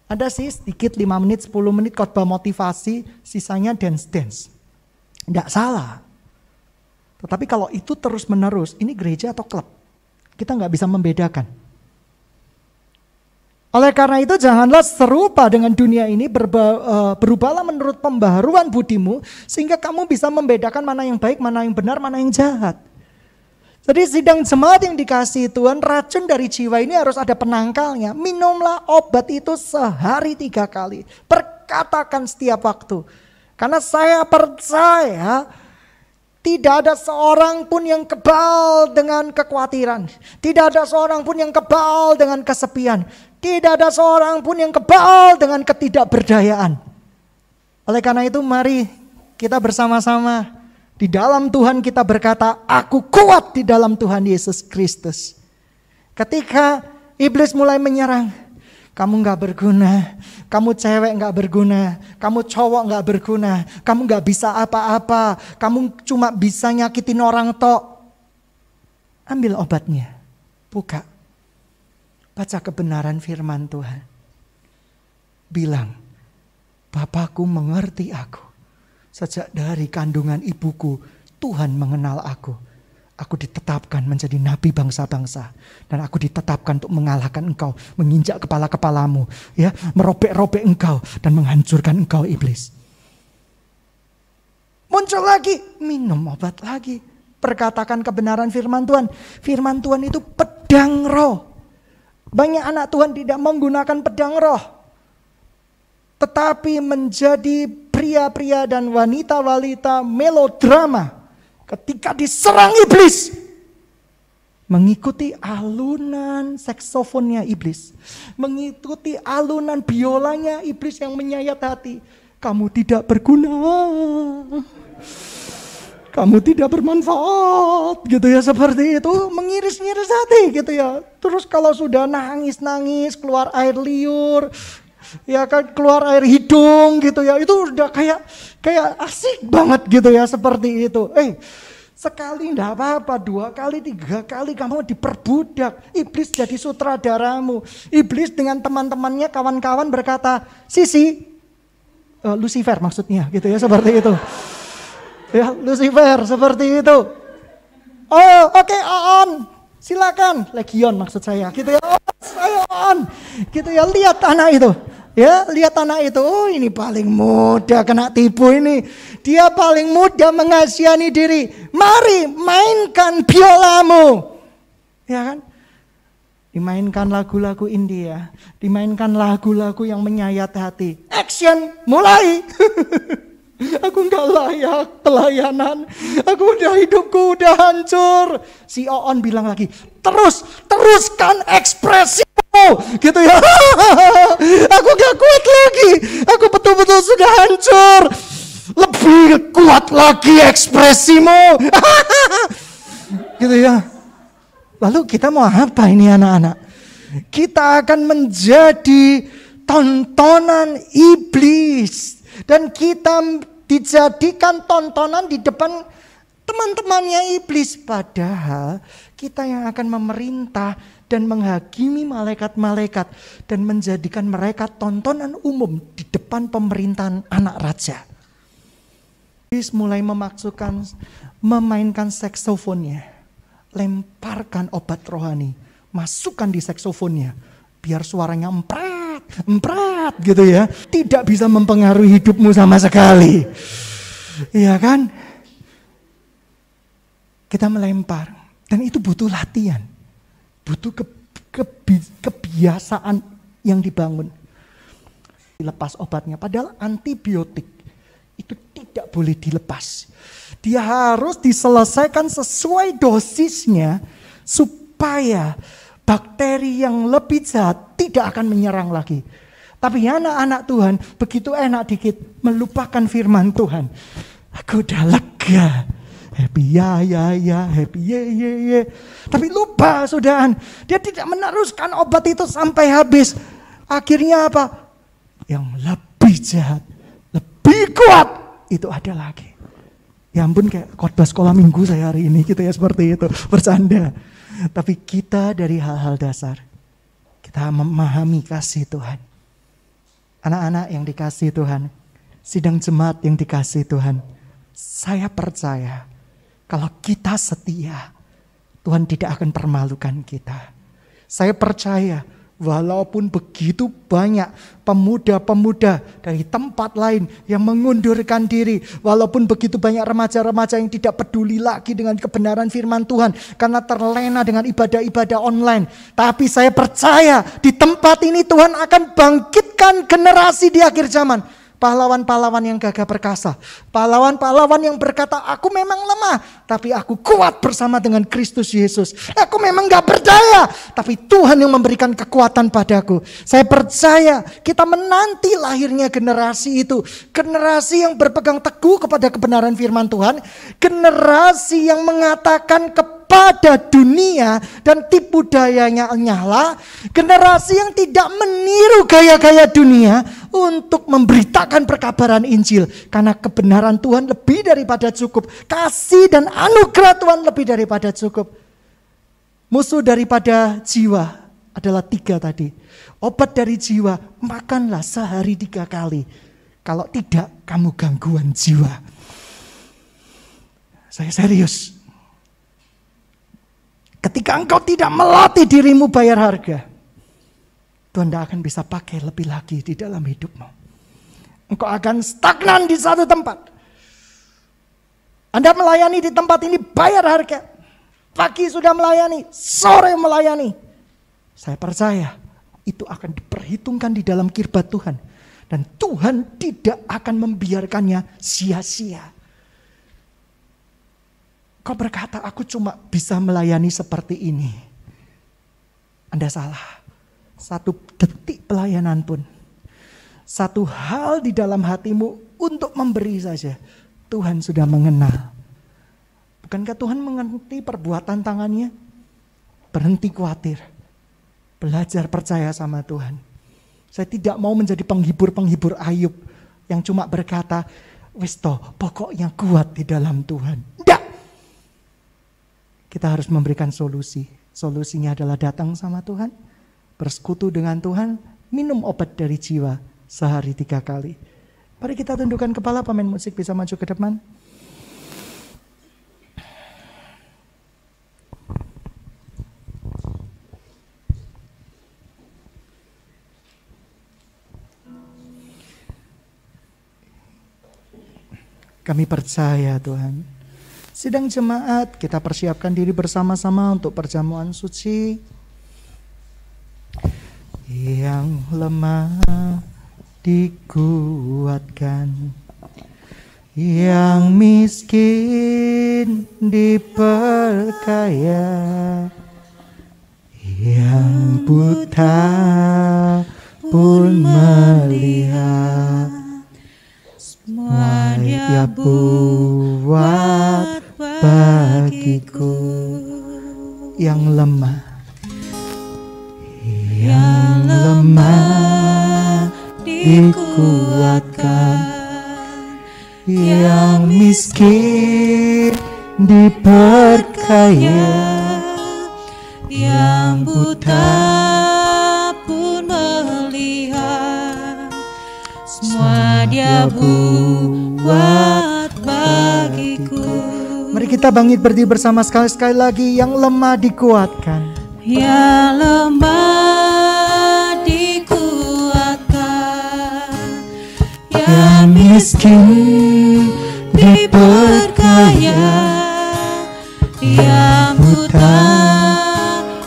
Ada sih sedikit 5 menit, 10 menit khotbah motivasi, sisanya dance-dance. Tidak salah. Tetapi kalau itu terus menerus, ini gereja atau klub? Kita nggak bisa membedakan. Oleh karena itu janganlah serupa dengan dunia ini, berubahlah menurut pembaharuan budimu, sehingga kamu bisa membedakan mana yang baik, mana yang benar, mana yang jahat. Jadi sidang jemaat yang dikasihi Tuhan, racun dari jiwa ini harus ada penangkalnya. Minumlah obat itu sehari 3 kali. Perkatakan setiap waktu. Karena saya percaya tidak ada seorang pun yang kebal dengan kekhawatiran. Tidak ada seorang pun yang kebal dengan kesepian. Tidak ada seorang pun yang kebal dengan ketidakberdayaan. Oleh karena itu mari kita bersama-sama Di dalam Tuhan kita berkata, aku kuat di dalam Tuhan Yesus Kristus. Ketika iblis mulai menyerang, kamu gak berguna, kamu cewek gak berguna, kamu cowok gak berguna, kamu gak bisa apa-apa, kamu cuma bisa nyakitin orang tok. Ambil obatnya, buka, baca kebenaran firman Tuhan. Bilang, Bapakku mengerti aku. Sejak dari kandungan ibuku, Tuhan mengenal aku. Aku ditetapkan menjadi nabi bangsa-bangsa. Dan aku ditetapkan untuk mengalahkan engkau, menginjak kepala-kepalamu, ya, merobek-robek engkau dan menghancurkan engkau iblis. Muncul lagi, minum obat lagi. Perkatakan kebenaran firman Tuhan. Firman Tuhan itu pedang roh. Banyak anak Tuhan tidak menggunakan pedang roh, tetapi menjadi pria-pria dan wanita-wanita melodrama ketika diserang iblis. Mengikuti alunan saksofonnya iblis. Mengikuti alunan biolanya iblis yang menyayat hati. Kamu tidak berguna. Kamu tidak bermanfaat, gitu ya, seperti itu, mengiris-ngiris hati, gitu ya. Terus kalau sudah nangis-nangis, keluar air liur, ya kan, keluar air hidung, gitu ya, itu udah kayak asik banget, gitu ya, seperti itu. Sekali enggak apa-apa, 2 kali, 3 kali kamu diperbudak. Iblis jadi sutradaramu. Iblis dengan teman-temannya, kawan-kawan berkata, Lucifer maksudnya, gitu ya, seperti itu. Ya, Lucifer seperti itu. Oh, oke, on. Silakan. Legion maksud saya. Gitu ya. Ayo on. Gitu ya, lihat anak itu. Ya, lihat anak itu. Oh, ini paling muda kena tipu ini. Dia paling muda mengasihani diri. Mari mainkan biolamu. Ya kan? Dimainkan lagu-lagu India. Dimainkan lagu-lagu yang menyayat hati. Action, mulai. Aku gak layak pelayanan. Hidupku udah hancur. Si Oon bilang lagi, teruskan ekspresimu, gitu ya. Aku gak kuat lagi. Aku betul-betul sudah hancur. Lebih kuat lagi ekspresimu. Gitu ya. Lalu kita mau apa ini anak-anak? Kita akan menjadi tontonan iblis. Dan kita dijadikan tontonan di depan teman-temannya iblis. Padahal kita yang akan memerintah dan menghakimi malaikat-malaikat. Dan menjadikan mereka tontonan umum di depan pemerintahan anak raja. Iblis mulai memainkan saksofonnya. Lemparkan obat rohani. Masukkan di saksofonnya. Biar suaranya emprat gitu ya. Tidak bisa mempengaruhi hidupmu sama sekali. Iya kan? Kita melempar. Dan itu butuh latihan. Butuh kebiasaan yang dibangun. Dilepas obatnya. Padahal antibiotik itu tidak boleh dilepas. Dia harus diselesaikan sesuai dosisnya. Supaya bakteri yang lebih jahat tidak akan menyerang lagi. Tapi anak-anak Tuhan begitu enak dikit melupakan firman Tuhan. Aku udah lega. Happy ya, happy ye. Tapi lupa sudahan. Dia tidak meneruskan obat itu sampai habis. Akhirnya apa? Yang lebih jahat, lebih kuat itu ada lagi. Ya ampun, kayak khotbah sekolah minggu saya hari ini gitu ya, seperti itu. Bercanda. Tapi kita dari hal-hal dasar, kita memahami kasih Tuhan. Anak-anak yang dikasih Tuhan, sidang jemaat yang dikasih Tuhan, saya percaya kalau kita setia, Tuhan tidak akan permalukan kita. Saya percaya walaupun begitu banyak pemuda-pemuda dari tempat lain yang mengundurkan diri. Walaupun begitu banyak remaja-remaja yang tidak peduli lagi dengan kebenaran firman Tuhan. Karena terlena dengan ibadah-ibadah online. Tapi saya percaya di tempat ini Tuhan akan bangkitkan generasi di akhir zaman. Pahlawan-pahlawan yang gagah perkasa. Pahlawan-pahlawan yang berkata, aku memang lemah, tapi aku kuat bersama dengan Kristus Yesus. Aku memang gak berdaya, tapi Tuhan yang memberikan kekuatan padaku. Saya percaya kita menanti lahirnya generasi itu. Generasi yang berpegang teguh kepada kebenaran firman Tuhan. Generasi yang mengatakan kepada dunia dan tipu dayanya nyala. Generasi yang tidak meniru gaya-gaya dunia untuk memberitakan perkabaran Injil. Karena kebenaran Tuhan lebih daripada cukup. Kasih dan anugerah Tuhan lebih daripada cukup. Musuh daripada jiwa adalah 3 tadi. Obat dari jiwa, makanlah sehari 3 kali. Kalau tidak, kamu gangguan jiwa. Saya serius. Ketika engkau tidak melatih dirimu bayar harga, Tuhan tidak akan bisa pakai lebih lagi di dalam hidupmu. Engkau akan stagnan di satu tempat. Anda melayani di tempat ini bayar harga. Pagi sudah melayani, sore melayani. Saya percaya itu akan diperhitungkan di dalam kirbat Tuhan. Dan Tuhan tidak akan membiarkannya sia-sia. Kau berkata, aku cuma bisa melayani seperti ini. Anda salah. 1 detik pelayanan pun. 1 hal di dalam hatimu untuk memberi saja. Tuhan sudah mengenal. Bukankah Tuhan mengerti perbuatan tangannya? Berhenti khawatir. Belajar percaya sama Tuhan. Saya tidak mau menjadi penghibur-penghibur Ayub. Yang cuma berkata, wis toh, pokoknya kuat di dalam Tuhan. Tidak. Kita harus memberikan solusi. Solusinya adalah datang sama Tuhan, bersekutu dengan Tuhan, minum obat dari jiwa sehari 3 kali. Mari kita tundukkan kepala, pemain musik bisa maju ke depan. Kami percaya Tuhan. Sidang jemaat, kita persiapkan diri bersama-sama untuk perjamuan suci. Yang lemah dikuatkan, yang miskin diperkaya, yang buta pun melihat. Semua Dia buat bagiku. Yang lemah, yang lemah dikuatkan, yang miskin diperkaya, yang buta pun melihat. Semua Dia buat bagiku. Mari kita bangkit berdiri bersama sekali lagi. Yang lemah dikuatkan, yang lemah dikuatkan, yang miskin diperkaya, yang buta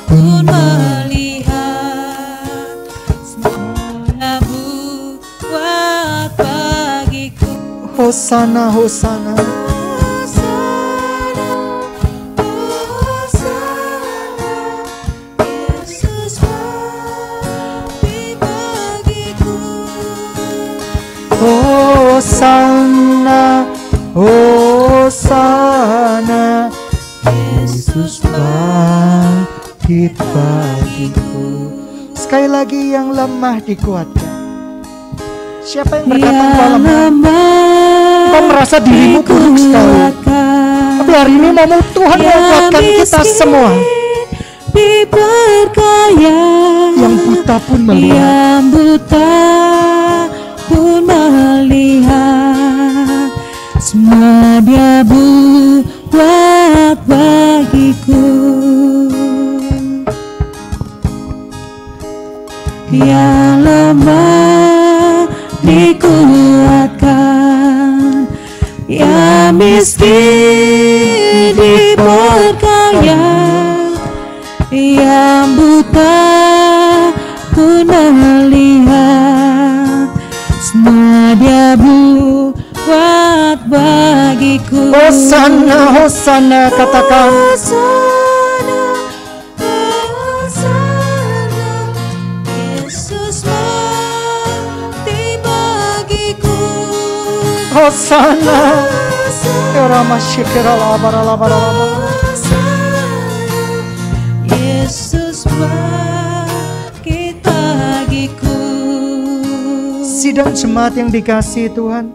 pun melihat. Semua buat bagiku. Hosana, Hosana. Hosana, Hosana, Yesus bangkit bagiku. Sekali lagi, yang lemah dikuatkan. Siapa yang berkata engkau lemah? Kau merasa dirimu buruk sekali. Tapi hari ini mau Tuhan menguatkan kita semua. Diperkaya, yang buta pun melihat, yang buta pun melihat. Semua Dia buat bagiku. Yang lemah dikuatkan, yang miskin diperkaya, yang buta pun melihat. Semua Dia Dia buat bagiku. Hosana, Hosana, katakan. Hosana, Hosana, Yesus mati bagiku. Hosana, Rama Shikira Labara Labara Labara. Yesus bangkit bagiku. Sidang jemaat yang dikasihi Tuhan,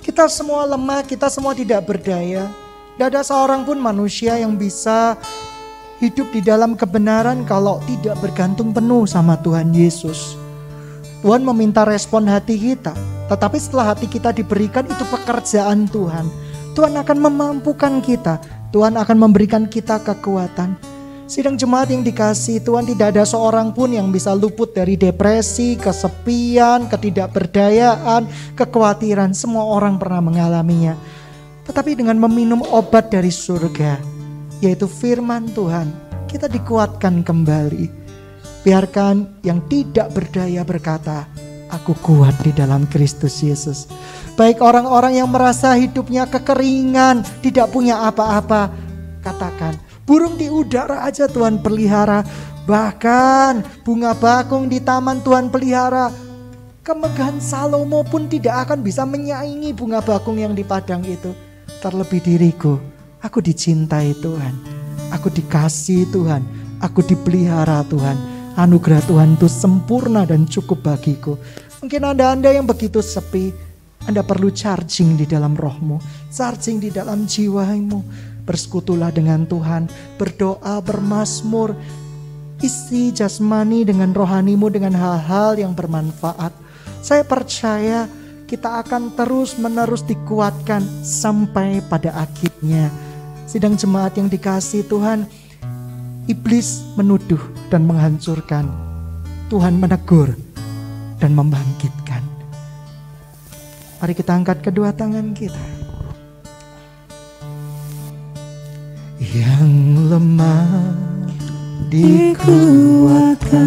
kita semua lemah, kita semua tidak berdaya. Tidak ada seorang pun manusia yang bisa hidup di dalam kebenaran kalau tidak bergantung penuh sama Tuhan Yesus. Tuhan meminta respon hati kita, tetapi setelah hati kita diberikan, itu pekerjaan Tuhan. Tuhan akan memampukan kita, Tuhan akan memberikan kita kekuatan. Sidang jemaat yang dikasihi Tuhan, tidak ada seorang pun yang bisa luput dari depresi, kesepian, ketidakberdayaan, kekhawatiran. Semua orang pernah mengalaminya. Tetapi dengan meminum obat dari surga, yaitu firman Tuhan, kita dikuatkan kembali. Biarkan yang tidak berdaya berkata, aku kuat di dalam Kristus Yesus. Baik orang-orang yang merasa hidupnya kekeringan, tidak punya apa-apa, katakan, burung di udara aja Tuhan pelihara. Bahkan bunga bakung di taman Tuhan pelihara. Kemegahan Salomo pun tidak akan bisa menyaingi bunga bakung yang di padang itu. Terlebih diriku, aku dicintai Tuhan, aku dikasihi Tuhan, aku dipelihara Tuhan. Anugerah Tuhan itu sempurna dan cukup bagiku. Mungkin Anda yang begitu sepi, Anda perlu charging di dalam rohmu, charging di dalam jiwamu. Bersekutulah dengan Tuhan, berdoa, bermazmur, isi jasmani dengan rohanimu dengan hal-hal yang bermanfaat. Saya percaya kita akan terus-menerus dikuatkan sampai pada akhirnya. Sidang jemaat yang dikasihi Tuhan, iblis menuduh dan menghancurkan, Tuhan menegur dan membangkitkan. Mari kita angkat kedua tangan kita. Yang lemah dikuatkan,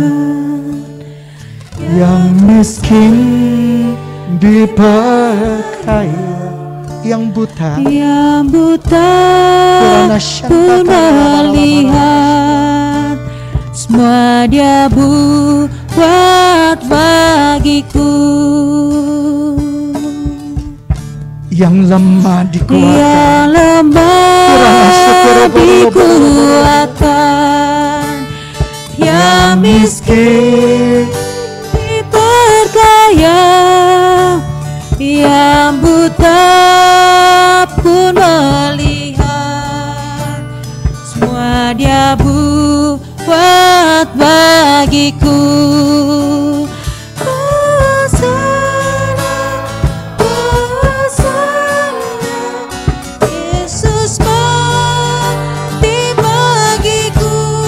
yang miskin diperkaya, yang buta pun melihat. Semua Dia buat bagiku. Yang lemah dikuatkan, yang lemah dikuatkan, yang miskin diperkaya, yang buta pun melihat. Semua Dia buat bagiku.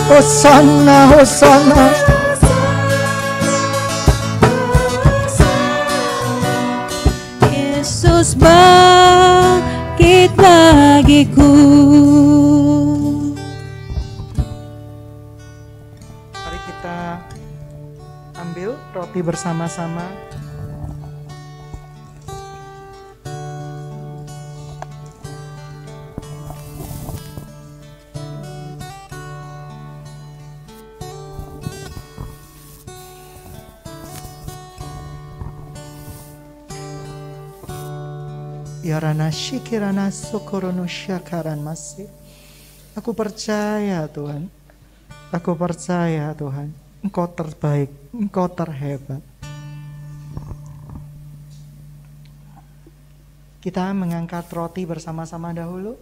Hosana, Hosana. Yesus bangkit bagiku. Mari kita ambil roti bersama-sama. Yarana shikirana sokorono syakaran masih. Aku percaya Tuhan. Aku percaya Tuhan. Engkau terbaik. Engkau terhebat. Kita mengangkat roti bersama-sama dahulu.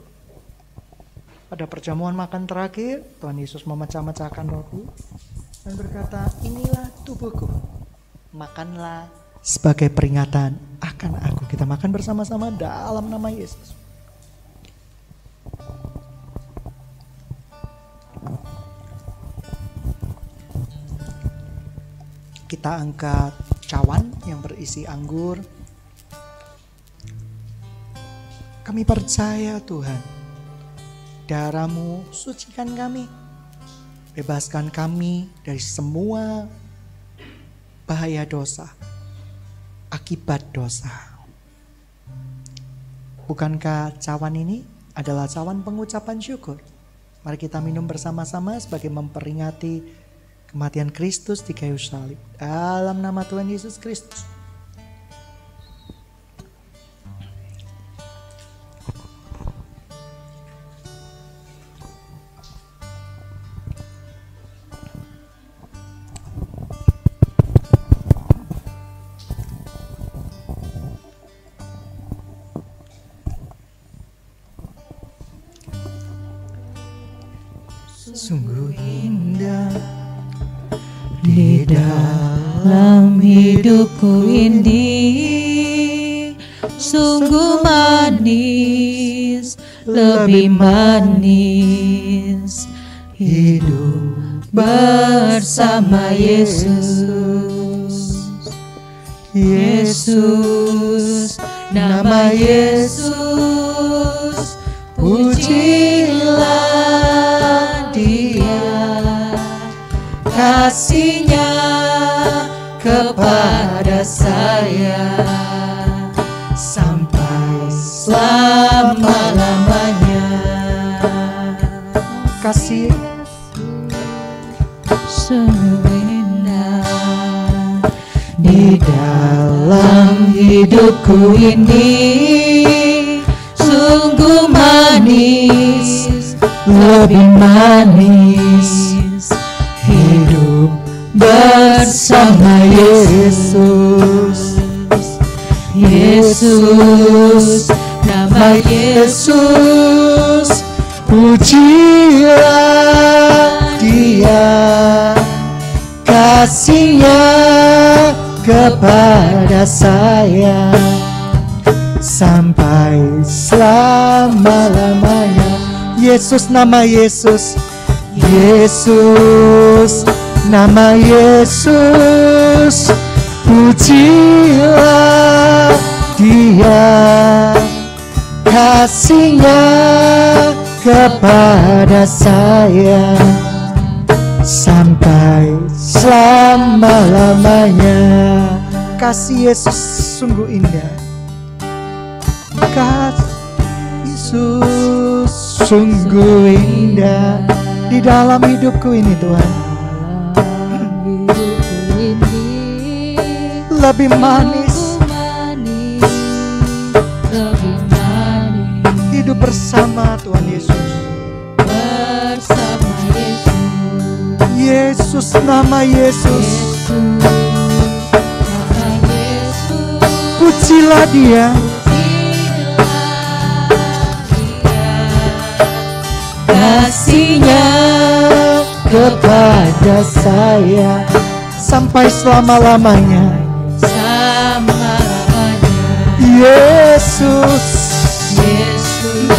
Pada perjamuan makan terakhir, Tuhan Yesus memecah-mecahkan roti dan berkata, inilah tubuhku. Makanlah sebagai peringatan akan aku. Kita makan bersama-sama dalam nama Yesus. Kita angkat cawan yang berisi anggur. Kami percaya Tuhan, darah-Mu sucikan kami, bebaskan kami dari semua bahaya dosa, akibat dosa. Bukankah cawan ini adalah cawan pengucapan syukur? Mari kita minum bersama-sama sebagai memperingati kematian Kristus di kayu salib. Dalam nama Tuhan Yesus Kristus. Sungguh indah di dalam hidupku ini, sungguh manis, lebih manis hidup bersama Yesus. Yesus, nama Yesus, pujilah Dia, kasih-Nya kepada saya sampai selama-lamanya. kasih Sungguh indah di dalam hidupku ini, sungguh manis, lebih manis hidup bersama Yesus. Yesus, nama Yesus, pujilah Dia, kasih-Nya kepada saya sampai selama-lamanya. Yesus, nama Yesus. Yesus, nama Yesus, pujilah Dia, kasih-Nya kepada saya sampai selama-lamanya. Kasih Yesus sungguh indah. Kasih Yesus sungguh indah di dalam hidupku ini, Tuhan. Lebih manis hidup bersama Tuhan Yesus. Bersama Yesus. Yesus, nama Yesus, pujilah Dia, kasih-Nya kepada saya sampai selama-lamanya. Yesus, Yesus,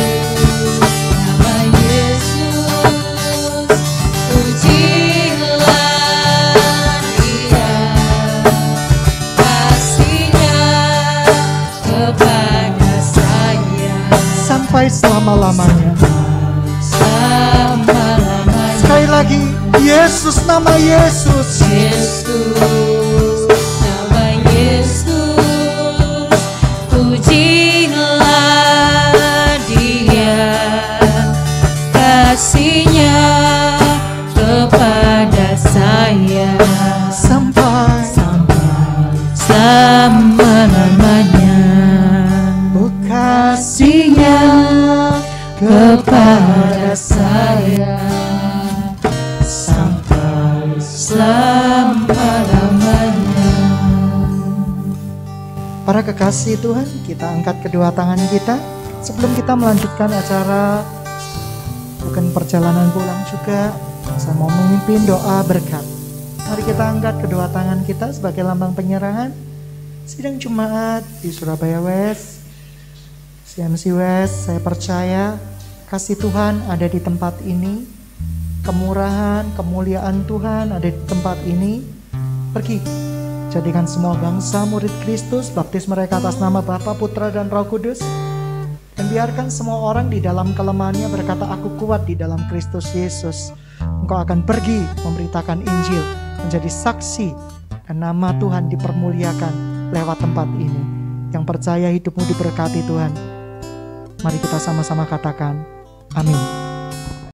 nama Yesus, pujilah Dia, kasih-Nya kepada saya sampai selama-lamanya. selama-lamanya. Sekali lagi, Yesus, nama Yesus. Yesus, nama Yesus, pujilah Dia, kasih-Nya kepada saya Sampai selama-lamanya. oh, Kasih-Nya kepada saya sampai selama-lamanya. para kekasih Tuhan, kita angkat kedua tangan kita sebelum kita melanjutkan acara. Bukan perjalanan pulang juga, saya mau memimpin doa berkat. Mari kita angkat kedua tangan kita sebagai lambang penyerahan. Sidang Jumat di Surabaya West, CMC West, saya percaya kasih Tuhan ada di tempat ini. Kemurahan, kemuliaan Tuhan ada di tempat ini. Pergi, jadikan semua bangsa murid Kristus, baptis mereka atas nama Bapa, Putra, dan Roh Kudus. Dan biarkan semua orang di dalam kelemahannya berkata, aku kuat di dalam Kristus Yesus. Engkau akan pergi memberitakan Injil, menjadi saksi, dan nama Tuhan dipermuliakan lewat tempat ini. Yang percaya hidupmu diberkati Tuhan. Mari kita sama-sama katakan, amin.